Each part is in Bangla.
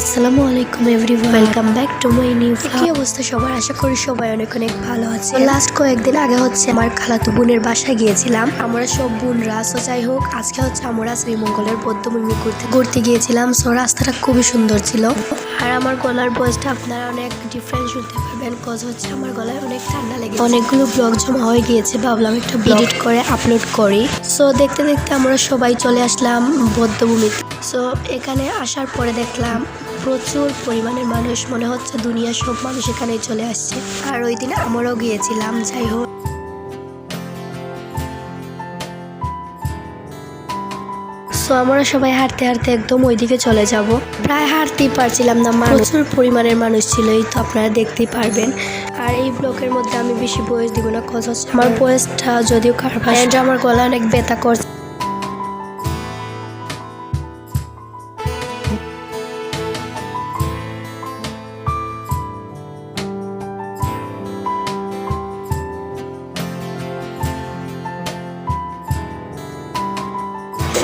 আসসালামু আলাইকুম everyone, welcome back to my new blog. কি অবস্থা সবার? আশা করি সবাই অনেক অনেক ভালো আছে। লাস্ট কয়েকদিন আগে আমার খালাতো বোনের বাসায় গিয়েছিলাম। আমরা সব বোনরা। সো যাই হোক, আজকে আমরা শ্রীমঙ্গলের বৌদ্ধভূমি ঘুরতে গিয়েছিলাম। সো রাস্তাটা খুবই সুন্দর ছিল। আর আমার গলার ভয়েসটা আপনারা অনেক ডিফারেন্ট শুনতে পারবেন, কজ আমার গলায় অনেক ঠান্ডা লেগেছে। অনেকগুলো ব্লগ জমা হয়ে গিয়েছে, ভাবলাম একটা এডিট করে আপলোড করি। সো দেখতে দেখতে আমরা সবাই চলে আসলাম বৌদ্ধভূমিতে। সো এখানে আসার পরে দেখলাম প্রচুর পরিমাণের মানুষ, মনে হচ্ছে দুনিয়ার সব মানুষ এখানে চলে আসছে। আর ওই দিন আমরাও গিয়েছিলাম। যাই হোক, সো আমরা সবাই হাঁটতে হাঁটতে একদম ওইদিকে চলে যাব। প্রায় হাঁটতেই পারছিলাম না, প্রচুর পরিমাণের মানুষ ছিল। এই তো আপনারা দেখতেই পারবেন। আর এই ব্লকের মধ্যে আমি বেশি বয়স দিব না, কজ আমার বয়সটা যদিও খারাপ, আমার গলা অনেক ব্যথা করছে।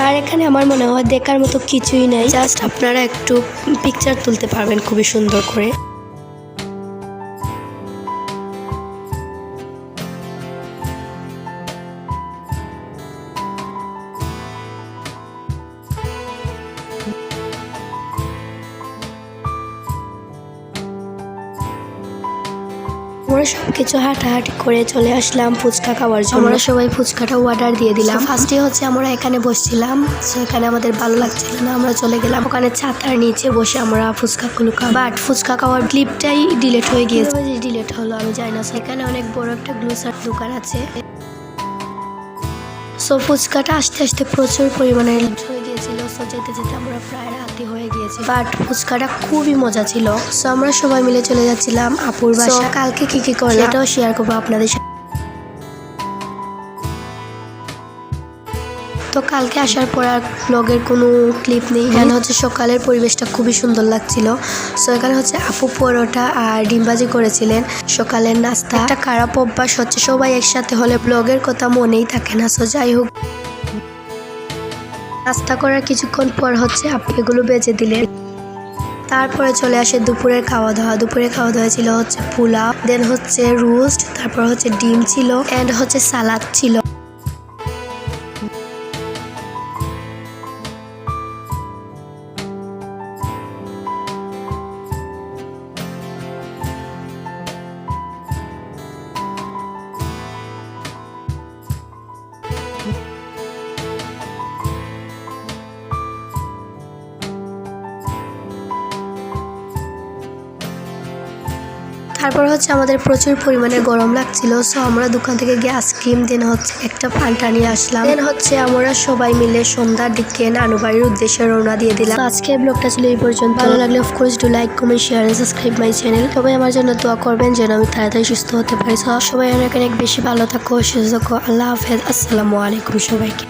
আর এখানে আমার মনে হয় দেখার মতো কিছুই নাই, জাস্ট আপনারা একটু পিকচার তুলতে পারবেন খুবই সুন্দর করে। আমরা সবকিছু হাঁটাহাঁটি করে চলে আসলাম ফুচকা খাওয়ার জন্য। আমরা সবাই ফুচকাটা অর্ডার দিয়ে দিলাম। ফার্স্টে আমরা এখানে বসছিলাম। সো এখানে আমাদের ভালো লাগছিল না, আমরা চলে গেলাম ওখানে ছাতার নিচে বসে আমরা ফুচকাগুলো খাই। বাট ফুচকা খাওয়ার ক্লিপটাই ডিলিট হয়ে গিয়েছে। ডিলিট হলো আমি জানি না। এখানে অনেক বড় একটা গ্লুসার দোকান আছে। সো ফুচকাটা আস্তে আস্তে প্রচুর পরিমাণে হয়ে গিয়েছিল। সো যেতে যেতে আমরা প্রায় রাতে হয়ে গিয়েছি, বাট ফুচকাটা খুবই মজা ছিল। সো আমরা সবাই মিলে চলে যাচ্ছিলাম আপুর বাসা। কালকে কি করলাম এটাও শেয়ার করবো আপনাদের সাথে। তো কালকে আসার পর আর ব্লগের কোনো ক্লিপ নেই। এখানে সকালের পরিবেশটা খুবই সুন্দর লাগছিল। সো এখানে আপু পরোটা আর ডিমবাজি করেছিলেন সকালের নাস্তা। একটা খারাপ অভ্যাস সবাই একসাথে হলে ব্লগের কথা মনেই থাকে না। সো যাই হোক, নাস্তা করার কিছুক্ষণ পর আপু এগুলো বেজে দিলেন। তারপরে চলে আসে দুপুরের খাওয়া দাওয়া। দুপুরের খাওয়া দাওয়া ছিল পোলাও, দেন রোস্ট, তারপর ডিম ছিল, এন্ড সালাদ ছিল। তারপর আমাদের প্রচুর পরিমাণে গরম লাগছিল। সো আমরা দোকান থেকে গিয়ে আইসক্রিম, দেন একটা পান্তা নিয়ে আসলাম। দেন আমরা সবাই মিলে সন্ধ্যার দিকে নানু বাড়ির উদ্দেশ্যে রওনা দিয়ে দিলাম। আজকের ব্লগটা ছিল এই পর্যন্ত। ভালো লাগলে of course do like, comment, share and subscribe my channel. সবাই আমার জন্য দোয়া করবেন যেন আমি তাড়াতাড়ি সুস্থ হতে পারি। সবাই অনেক অনেক বেশি ভালো থাকো, সুস্থ থাকো। আল্লাহ হাফেজ, আসসালামু আলাইকুম সবাইকে।